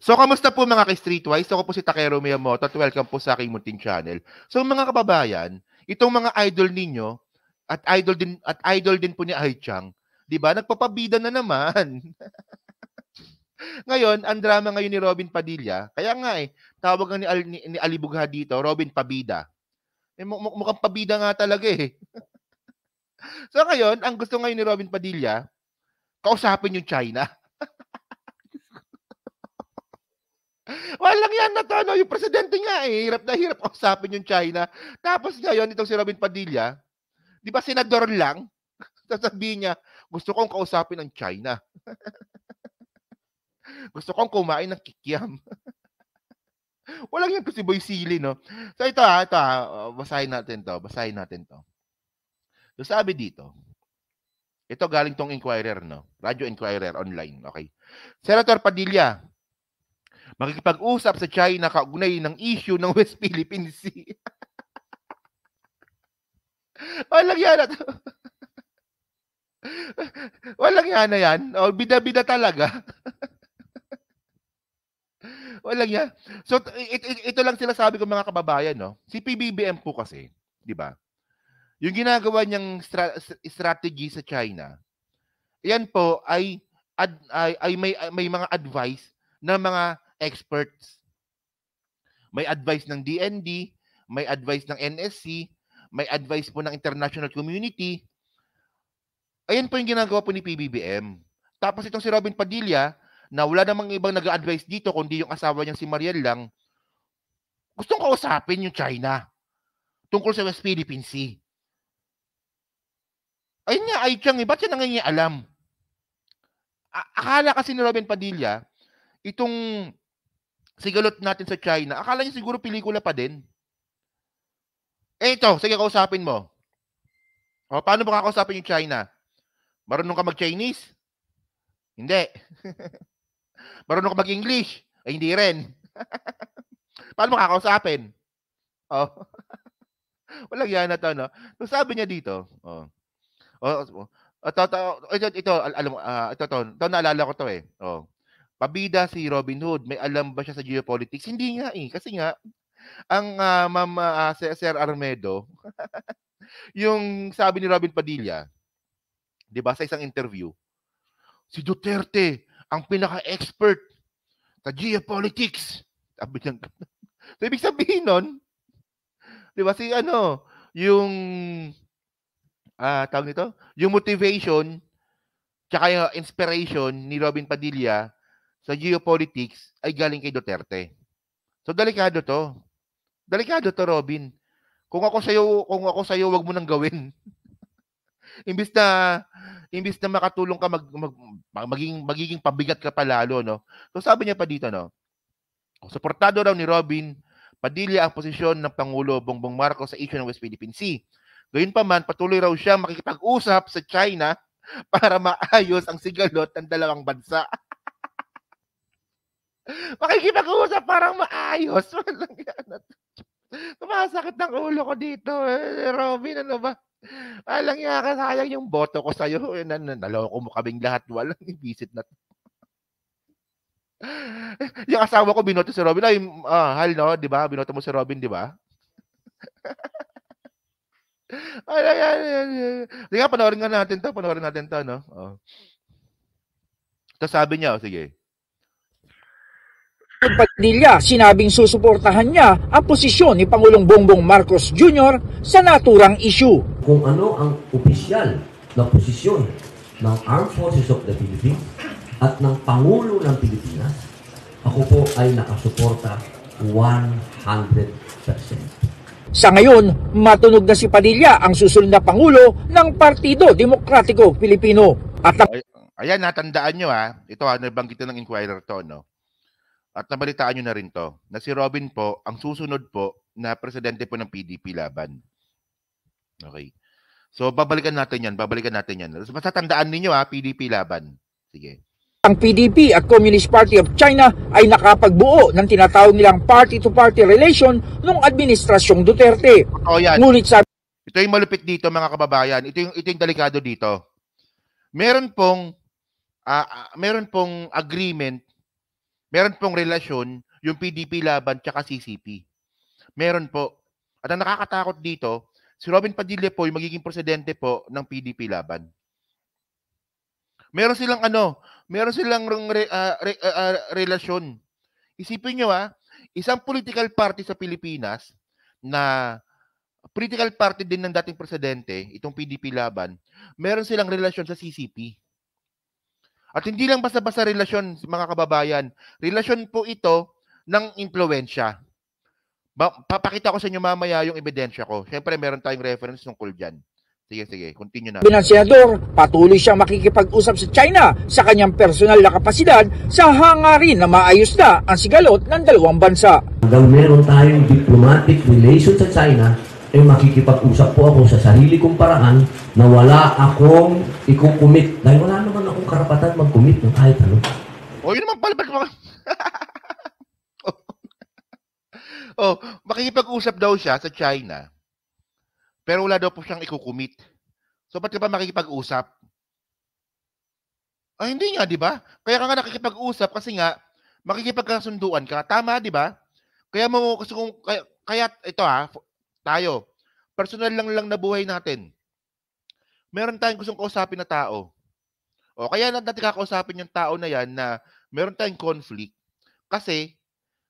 So, kamusta po mga ka-Streetwise? Ako po si Takero Miyamoto at welcome po sa aking munting channel. So, mga kababayan, itong mga idol ninyo at idol din po ni Ai-Chang, 'di ba? Nagpapabida na naman. Ngayon, ang drama ngayon ni Robin Padilla, kaya nga tawag nga ni Ali Bugha dito, Robin Pabida. Mukhang pabida nga talaga eh. So ngayon, ang gusto ngayon ni Robin Padilla, kausapin yung China. Walang yan na to, no? Yung presidente nga hirap na hirap kausapin yung China. Tapos ngayon, itong si Robin Padilla, di ba senador lang? Sasabihin niya, gusto kong kausapin ang China. Gusto kong kumain ng kikiam. Walang yan kasi Boy Sili, no? So ito basahin natin to. So sabi dito, ito galing tong Inquirer, no? Radio Inquirer online, okay? Senator Padilla, makikipag-usap sa China kaugnay ng issue ng West Philippine Sea. Walang yan na to. Walang yan na yan. O, bida-bida talaga. Walang yan. So, ito lang sila sabi ko mga kababayan, no? Si PBBM po kasi, di ba? Yung ginagawa niyang strategy sa China, yan po ay may mga advice ng mga experts. May advice ng DND, may advice ng NSC, may advice po ng international community. Ayan po yung ginagawa po ni PBBM. Tapos itong si Robin Padilla, na wala namang ibang nag-advise dito kundi yung asawa niyang si Mariel lang, gustong kausapin yung China tungkol sa West Philippine Sea. Ayun nga, Ai-Chang, ba't siya nangingialam? Akala kasi ni Robin Padilla, itong sigalot natin sa China, akala niya siguro pelikula pa din. Ito, sige, kausapin mo. O, paano ba kakausapin yung China? Marunong ka mag-Chinese? Hindi. Marunong ka mag-English? Ay, hindi rin. Paano mo kakausapin? Oh. Walang yan na to, no? So, sabi niya dito, ito naalala ko to eh. Pabida si Robin Hood, may alam ba siya sa geopolitics? Hindi nga kasi nga, ang Sir Armedo, yung sabi ni Robin Padilla, di ba, sa isang interview, si Duterte, ang pinaka-expert sa geopolitics. Sabi niya, so, ibig sabihin nun, di ba, yung, tawag nito, yung motivation, tsaka yung inspiration ni Robin Padilla sa geopolitics ay galing kay Duterte. So, delikado to. Delikado to, Robin. Kung ako sa'yo, wag mo nang gawin. Imbis na makatulong ka magiging pabigat ka pa lalo, no? So sabi niya pa dito, no? Suportado raw ni Robin Padilla ang posisyon ng Pangulo Bongbong Marcos sa issue ng West Philippine Sea. Gayunpaman, patuloy raw siya makikipag-usap sa China para maayos ang sigalot ng dalawang bansa. Makikipag-usap para maayos. Sumasakit ng ulo ko dito. Robin, ano ba? Alang nga ka, sayang yung boto ko sa'yo. Naloko mo kaming lahat. Walang visit na. Yung asawa ko, binoto si Robin. Ay, hal, no? Di ba? Binoto mo si Robin, di ba? Di nga, panoorin natin to, no? Ito sabi niya, sige. Padilla, sinabing susuportahan niya ang posisyon ni Pangulong Bongbong Marcos Jr. sa naturang issue. Kung ano ang opisyal na posisyon ng Armed Forces of the Philippines at ng Pangulo ng Pilipinas, ako po ay nakasuporta 100%. Sa ngayon, matunog na si Padilla ang susunod na Pangulo ng Partido Demokratiko Pilipino. At ayan, natandaan nyo ito nabanggit ng Inquirer to, no? At nabalitaan nyo na rin to, na si Robin po, ang susunod po na presidente po ng PDP laban. Okay. So, babalikan natin yan. Basta tandaan ninyo PDP laban. Sige. Ang PDP at Communist Party of China ay nakapagbuo ng tinatawag nilang party-to-party relation ng Administrasyong Duterte. Yan. Ngunit sabi, ito yung malupit dito mga kababayan. Ito yung delikado dito. Meron pong agreement meron pong relasyon yung PDP laban tsaka CCP. Meron po. At ang nakakatakot dito, si Robin Padilla po yung magiging presidente po ng PDP laban. Meron silang relasyon. Isipin nyo isang political party sa Pilipinas na political party din ng dating presidente, itong PDP laban, meron silang relasyon sa CCP. At hindi lang basta-basta relasyon, mga kababayan. Relasyon po ito ng impluwensya. Papakita ko sa inyo mamaya yung ebidensya ko. Siyempre, meron tayong reference tungkol dyan. Sige, continue na. Bilang senador, patuloy siyang makikipag-usap sa China sa kanyang personal na kapasidad sa hangarin na maayos na ang sigalot ng dalawang bansa. Hanggang meron tayong diplomatic relation sa China, makikipag-usap po ako sa sarili kong paraan na wala akong ikukumit. Dahil wala naman akong karapatan mag-commit ng kahit ano. O, yun naman pala. Makikipag-usap daw siya sa China. Pero wala daw po siyang ikukumit. So, ba't ka pa makikipag-usap? Hindi nga, di ba? Kaya ka nga nakikipag-usap kasi nga, makikipagkasunduan ka. Tama, di ba? Kaya ito tayo, personal lang na buhay natin. Meron tayong gustong kausapin na tao. Kaya natin kakausapin yung tao na yan na meron tayong conflict. Kasi,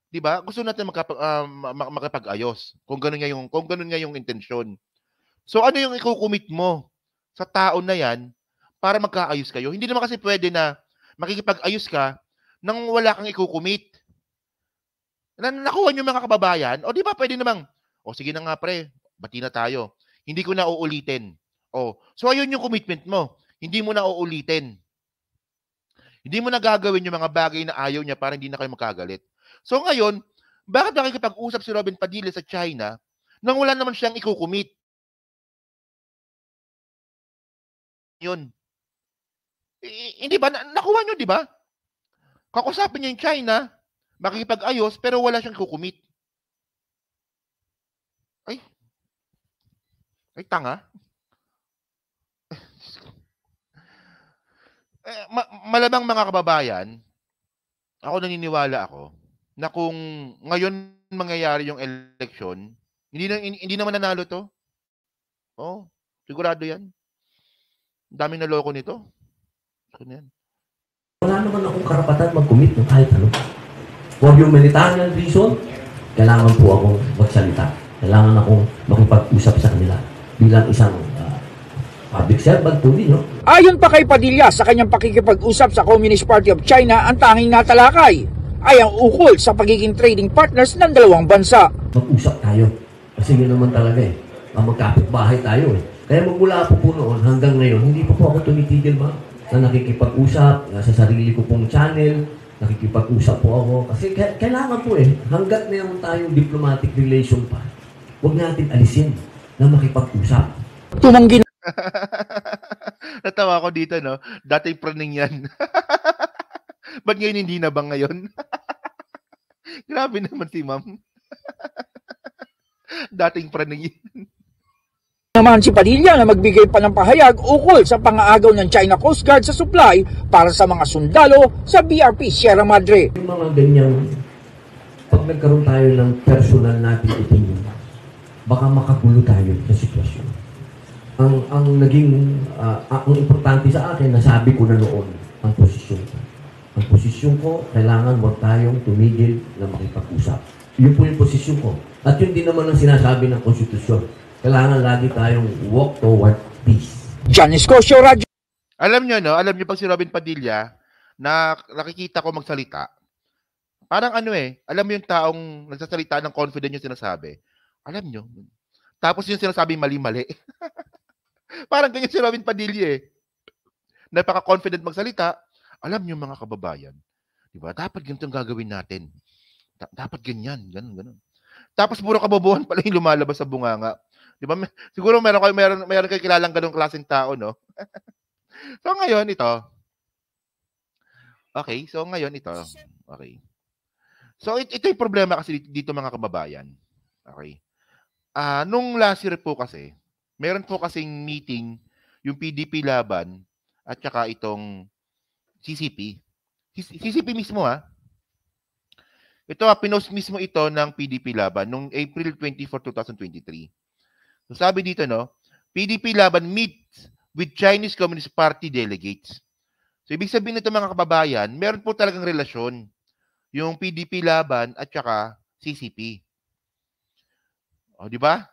di ba, gusto natin makapag-ayos. Kung ganun nga yung intensyon. So, ano yung ikukumit mo sa tao na yan para magkaayos kayo? Hindi naman kasi pwede na makikipag-ayos ka nang wala kang ikukumit. Nakuha nyo mga kababayan, di ba pwede namang, sige na nga pre, bati na tayo. Hindi ko na uulitin. So ayun yung commitment mo. Hindi mo na uulitin. Hindi mo na gagawin yung mga bagay na ayaw niya para hindi na kayo magkagalit. So ngayon, bakit nakikipag-usap si Robin Padilla sa China nang wala naman siyang ikukumit? Yun. Hindi ba? Nakuha nyo, di ba? Kakusapin niya yung China, makikipag-ayos, pero wala siyang kukumit. Ay, tanga. Malamang mga kababayan, naniniwala ako, na kung ngayon mangyayari yung eleksyon, hindi naman nanalo to. Sigurado yan. Daming naloko nito. Yan. Wala naman akong karapatan mag-commit ng kahit ano. For humanitarian reason, kailangan po akong magsalita. Kailangan akong makipag-usap sa kanila bilang isang public servant po din, no? Ayon pa kay Padilla, sa kanyang pakikipag-usap sa Communist Party of China, ang tanging natalakay ay ang ukol sa pagiging trading partners ng dalawang bansa. Mag-usap tayo. Kasi yun naman talaga magkapit-bahay tayo Kaya magmula po noon hanggang ngayon, hindi po ako tumitigil na nakikipag-usap sa sarili ko pong channel, nakikipag-usap po ako. Kasi kailangan po hanggat meron tayong diplomatic relation pa, huwag natin alisin na makipag-usap. Tumanggi Natawa ko dito, no? Dating praning yan. Ba't ngayon hindi na ba ngayon? Grabe naman si ma'am. Dating praning yan. naman si Padilla na magbigay pa ng pahayag ukol sa pang-aagaw ng China Coast Guard sa supply para sa mga sundalo sa BRP Sierra Madre. Yung mga ganyang, pag nagkaroon tayo ng personal natin opinion, baka makagulo tayo sa sitwasyon. Ang importante sa akin, nasabi ko na noon ang posisyon ko. Ang posisyon ko, kailangan huwag tayong tumigil na makipag-usap. Yun po yung posisyon ko. At yun din naman ang sinasabi ng konstitusyon. Kailangan lagi tayong walk toward peace. Janice Cosio, Radyo. Alam nyo pag si Robin Padilla, na nakikita ko magsalita, parang alam mo yung taong nagsasalita ng confident yung sinasabi. Alam nyo. Tapos yung sinasabi mali-mali. Parang ganyan si Robin Padilla Napaka-confident magsalita. Alam nyo mga kababayan, diba? Dapat ganito ang gagawin natin. Dapat ganyan, ganun. Tapos puro kabobohan pala yung lumalabas sa bunganga. Diba? Siguro meron kayo kilalang ganung klaseng tao, no? So ngayon ito. Okay. So ito yung problema kasi dito mga kababayan. Okay. Nung last year po kasi, meron po kasing meeting yung PDP laban at saka itong CCP. CCP mismo Ito, pinost mismo ito ng PDP Laban noong April 24, 2023. So sabi dito, no, PDP Laban meets with Chinese Communist Party delegates. So ibig sabihin nito mga kababayan, meron po talagang relasyon yung PDP Laban at saka CCP. O, di ba?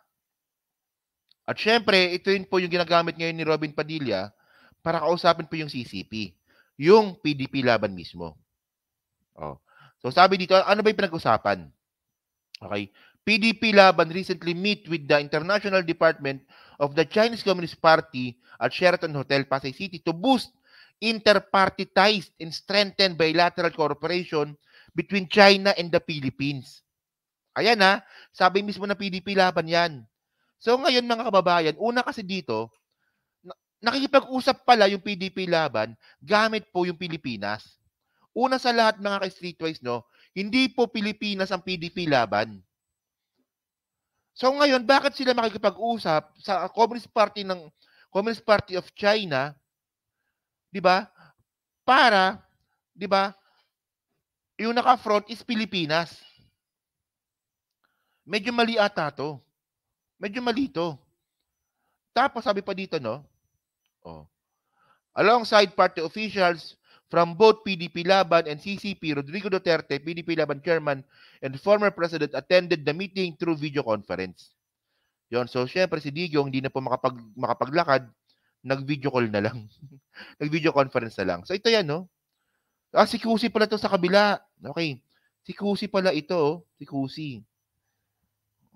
At syempre, ito yun po yung ginagamit ngayon ni Robin Padilla para kausapin po yung CCP, yung PDP Laban mismo. O. So sabi dito, ano ba yung pinag-usapan? Okay. PDP Laban recently meet with the International Department of the Chinese Communist Party at Sheraton Hotel, Pasay City to boost inter-party ties and strengthen bilateral cooperation between China and the Philippines. Ayan ha, sabi mismo ng PDP Laban yan. So ngayon mga kababayan, una kasi dito, nakikipag-usap pala yung PDP Laban gamit po yung Pilipinas. Una sa lahat mga ka-streetwise, no, hindi po Pilipinas ang PDP Laban. So ngayon, bakit sila makikipag-usap sa Communist Party of China, 'di ba? Para, 'di ba, yung naka-front is Pilipinas. Medyo mali ata 'to. Medyo mali 'to. Tapos sabi pa dito, no? Oh. Alongside party officials from both PDP Laban and CCP, Rodrigo Duterte, PDP Laban chairman and former president, attended the meeting through video conference. Yon, so syempre si Digong hindi na po makapaglakad, nag-video call na lang. Nag-video conference na lang. So ito yan, no? Si Kusi pala to sa kabila. Okay. Si Kusi pala ito, oh. Si Kusi.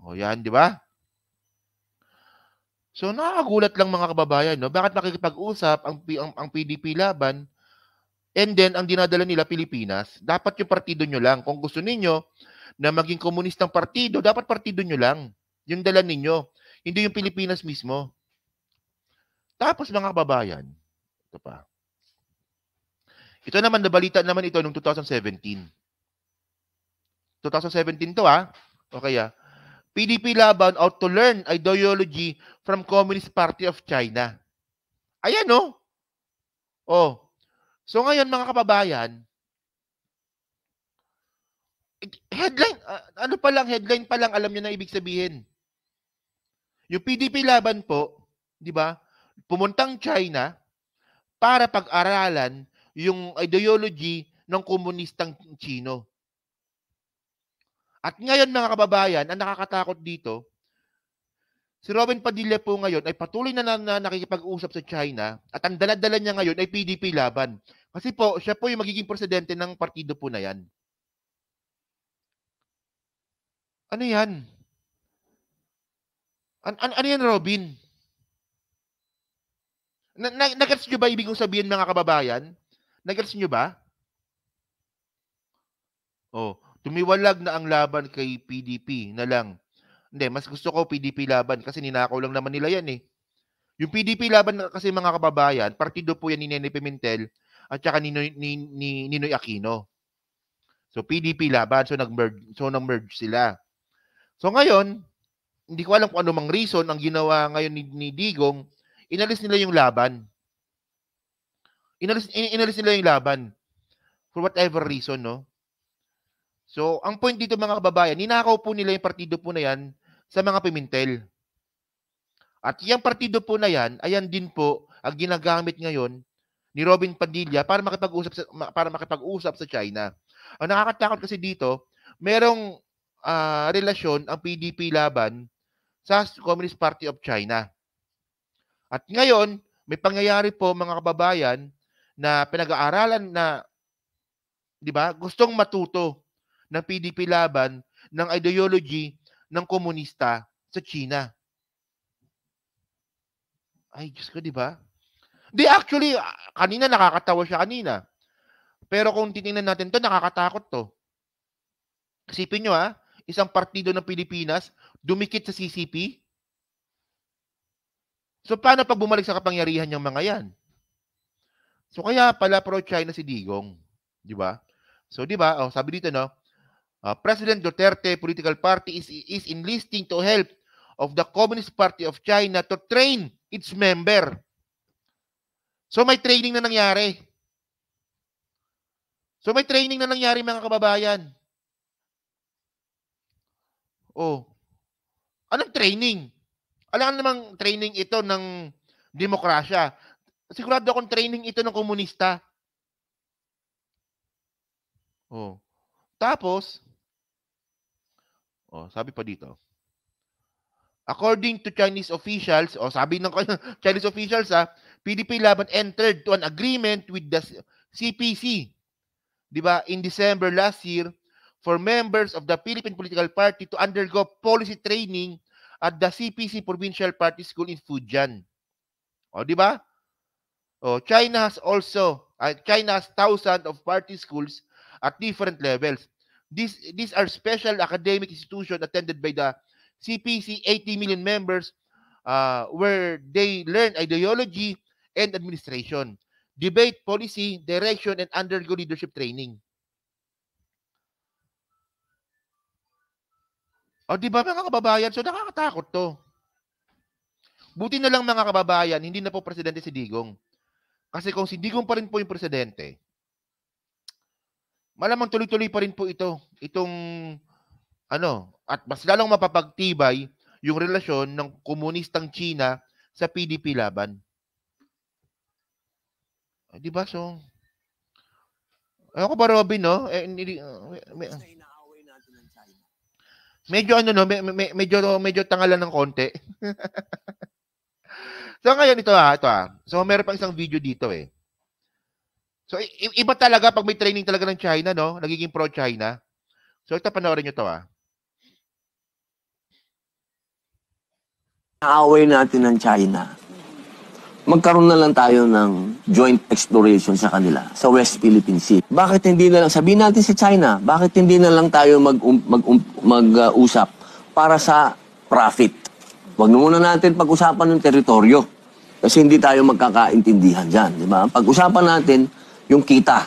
O yan, di ba? So nakakagulat lang mga kababayan, no? Bakit makikipag-usap ang PDP Laban and then ang dinadala nila Pilipinas? Dapat yung partido nyo lang. Kung gusto ninyo na maging komunistang partido, dapat partido nyo lang. Yung dala ninyo. Hindi yung Pilipinas mismo. Tapos mga kababayan, ito pa. Ito naman, nabalita naman ito noong 2017. 2017 to Okay PDP Laban out to learn ideology from Communist Party of China. Ayan, no? Oh. So ngayon mga kababayan, headline, headline pa lang, alam niyo na ibig sabihin. Yung PDP Laban po, di ba, pumuntang China para pag-aralan yung ideology ng komunistang Chino. At ngayon mga kababayan, ang nakakatakot dito, si Robin Padilla po ngayon ay patuloy na nakikipag-usap sa China at ang dala-dala niya ngayon ay PDP Laban. Kasi po, siya po yung magiging presidente ng partido po na yan. Ano yan? Ano yan, Robin? Nagets nyo ba ibig kong sabihin mga kababayan? Nagets nyo ba? Oh, tumiwalag na ang laban kay PDP na lang. Hindi, mas gusto ko PDP Laban kasi ninakaw lang naman nila yan eh. Yung PDP Laban kasi mga kababayan, partido po yan ni Nene Pimentel at saka ni Ninoy Aquino. So PDP Laban, so nag-merge sila. So ngayon, hindi ko alam kung ano mang reason ang ginawa ngayon ni Digong, inalis nila yung laban. Inalis nila yung laban. For whatever reason, no? So, ang point dito mga kababayan, ninakaw po nila yung partido po na yan sa mga Pimentel. At yung partido po na yan, ayan din po ang ginagamit ngayon ni Robin Padilla para makipag-usap sa China. Ang nakakatakot kasi dito, merong relasyon ang PDP Laban sa Communist Party of China. At ngayon, may pangyayari po mga kababayan na pinag-aaralan na, di ba, gustong matuto ng PDP Laban ng ideology ng komunista sa China. Ay, Diyos ko, di ba? Di, actually, kanina nakakatawa siya kanina. Pero kung titingnan natin to, nakakatakot to. Isipin nyo isang partido ng Pilipinas, dumikit sa CCP. So, paano pag bumalik sa kapangyarihan yung mga yan? So, kaya pala pro-China si Digong. Di ba? So, di ba? Oh, sabi dito, no? President Duterte political party is enlisting to help of the Communist Party of China to train its member. So may training na nangyari. Mga kababayan. Oh, anong training? Alam namang training ito ng demokrasya. Sigurado akong training ito ng komunista. Oh. Tapos, sabi pa dito, according to Chinese officials, sabi ng Chinese officials, PDP Laban entered to an agreement with the CPC, di ba, in December last year for members of the Philippine political party to undergo policy training at the CPC Provincial Party School in Fujian. Di ba? China has thousands of party schools at different levels. These are special academic institutions attended by the CPC 80 million members where they learn ideology and administration, debate policy, direction, and undergo leadership training. Di ba mga kababayan? So nakakatakot to. Buti na lang mga kababayan, hindi na po presidente si Digong. Kasi kung si Digong pa rin po yung presidente, malamang tuloy-tuloy pa rin po itong at mas lalong mapapagtibay yung relasyon ng komunistang China sa PDP Laban. Di ba? So, ayun ko ba, Robin, no? Medyo medyo tangalan ng konti. So ngayon ito. So meron pang isang video dito eh. So iba talaga pag may training talaga ng China, no? Nagiging pro-China. So ito, panoorin niyo to. Naaway natin ng China. Magkaroon na lang tayo ng joint exploration sa kanila sa West Philippine Sea. Bakit hindi na lang, sabihin natin sa China, bakit hindi na lang tayo mag-usap para sa profit? Huwag na muna natin pag-usapan ng teritoryo kasi hindi tayo magkakaintindihan dyan. Di ba? Pag-usapan natin yung kita.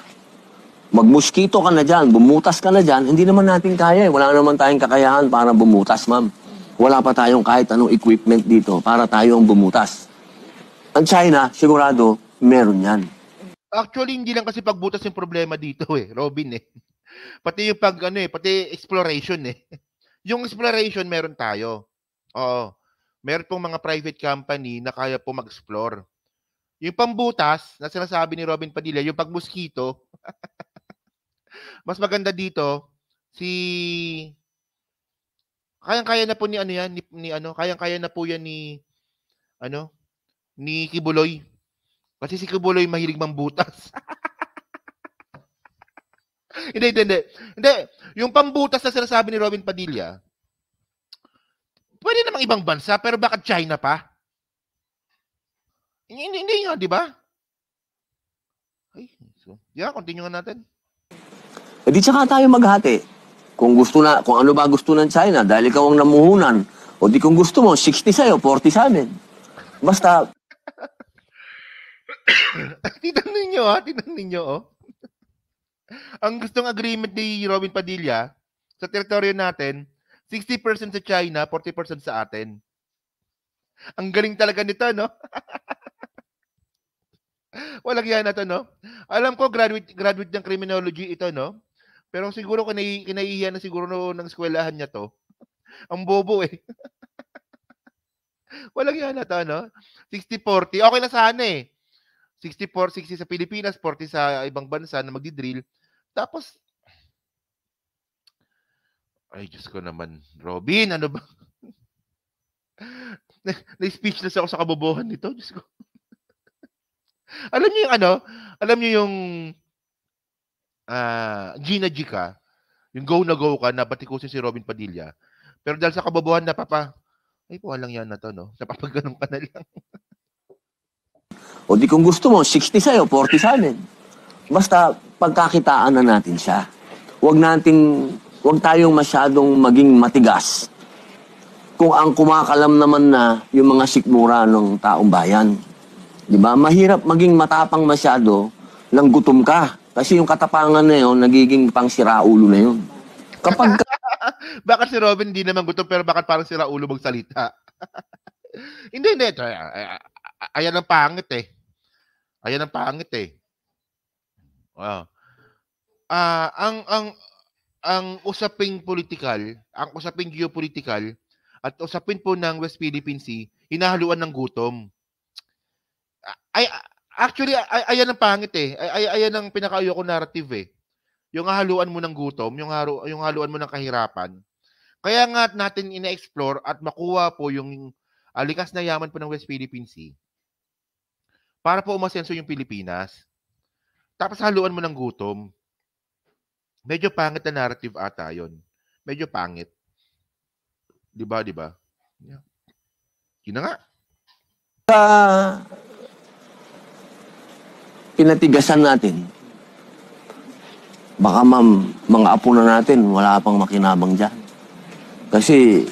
Magmuskito ka na dyan, bumutas ka na dyan, hindi naman natin kaya eh. Wala naman tayong kakayahan para bumutas, ma'am. Wala pa tayong kahit anong equipment dito para tayo ang bumutas. Ang China, sigurado, meron yan. Actually, hindi lang kasi pagbutas yung problema dito eh, Robin eh. Pati yung pati exploration eh. Yung exploration meron tayo. Oo. Meron pong mga private company na kaya po mag-explore. Yung pambutas na sinasabi ni Robin Padilla, yung pagmuskito, mas maganda dito kayang-kaya na po ni kayang-kaya na po yan ni Kibuloy. Kasi si Kibuloy mahilig mambutas. Hindi. Yung pambutas na sinasabi ni Robin Padilla, pwede namang ibang bansa, pero bakit China pa? Hindi nga, di ba? Continue natin. E di tsaka tayo maghati. Kung ano ba gusto ng China, dahil ikaw ang namuhunan, o di kung gusto mo, 60 sa'yo, 40 sa amin. Basta... Tinan ninyo. Ang gustong agreement ni Robin Padilla, sa teritoryo natin, 60% sa China, 40% sa atin. Ang galing talaga nito, no? Walang yan na to, no? Alam ko, graduate ng criminology ito, no? Pero siguro kinaihiyan na siguro ng eskwelahan niya to. Ang bobo eh. Walang yan na to, no? 60-40. Okay na sana eh. 60 sa Pilipinas, 40 sa ibang bansa na magdi-drill. Tapos, ay, Diyos ko naman. Robin, ano ba? Na-speechless ako sa kabobohan nito. Diyos ko. Alam niyo yung Alam niyo yung Gina G ka, yung go na go ka, napatikusin si Robin Padilla. Pero dahil sa kabobohan na ay po, walang yan na to, no? Napapagano'n ka na lang. O di kung gusto mo, 60 sa'yo, 40 sa amin. Basta pagkakitaan na natin siya. Huwag tayong masyadong maging matigas. Kung ang kumakalam naman na yung mga sikmura ng taong bayan. Di ba? Mahirap maging matapang masyado lang gutom ka. Kasi yung katapangan na yun, nagiging pang siraulo na yun. Kapag bakit si Robin hindi naman gutom pero bakit parang siraulo magsalita? Hindi. Ayan ang pangit eh. ang usaping geopolitical at usapin po ng West Philippine Sea, hinahaluan ng gutom. Actually, ayan ang pangit eh. Ayan ang pinaka-ayoko narrative eh. Yung haluan mo ng gutom, yung haluan mo ng kahirapan. Kaya nga natin ina-explore at makuha po yung likas na yaman po ng West Philippine Sea para po umasenso yung Pilipinas. Tapos haluan mo ng gutom. Medyo pangit na narrative ata yun. Medyo pangit. Di ba? Yeah. Yun na nga. Pinatigasan natin, baka mga apo na natin, wala pang makinabang dyan. Kasi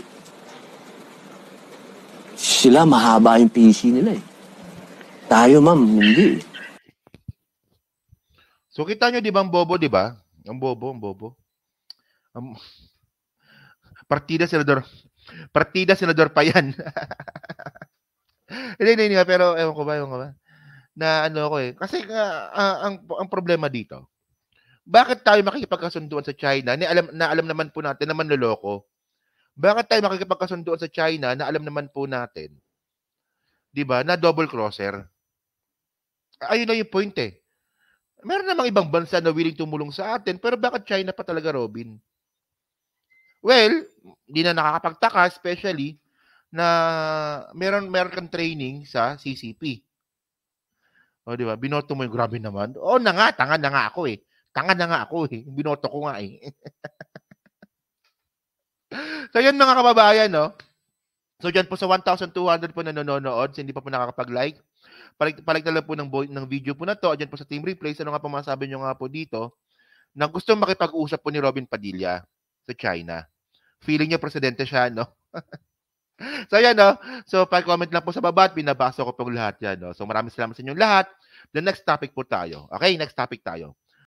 sila mahaba yung PC nila eh. Tayo hindi. So kita nyo, di ba, ang bobo, di ba? Ang bobo. Partida senador pa yan. Hindi, pero ewan ko ba? Na ano ko eh. Kasi ang problema dito, bakit tayo makikipagkasunduan sa China na alam naman po natin na manloloko? Bakit tayo makikipagkasunduan sa China na alam naman po natin, 'di ba, na double crosser? Ayun na yung point eh. Meron namang ibang bansa na willing tumulong sa atin, pero bakit China pa talaga, Robin? Well, hindi na nakakapagtaka, especially na meron kang training sa CCP. O, di ba? Binoto mo yung grabe naman. O, tanga na nga ako eh. Binoto ko nga eh. So, yun mga kababayan, no? So, dyan po sa 1,200 po na nanonood, so hindi pa po nakakapag-like. Palig na lang po ng video po na to. Dyan po sa Team Replays, ano nga po masabi nyo nga po dito, na gusto makipag-usap po ni Robin Padilla sa China. Feeling niya presidente siya, no? So, yan, no? So, pag-comment lang po sa baba at binabasa ko pong lahat yan, no? So, maraming salamat sa inyong lahat. The next topic po tayo. Okay, next topic tayo.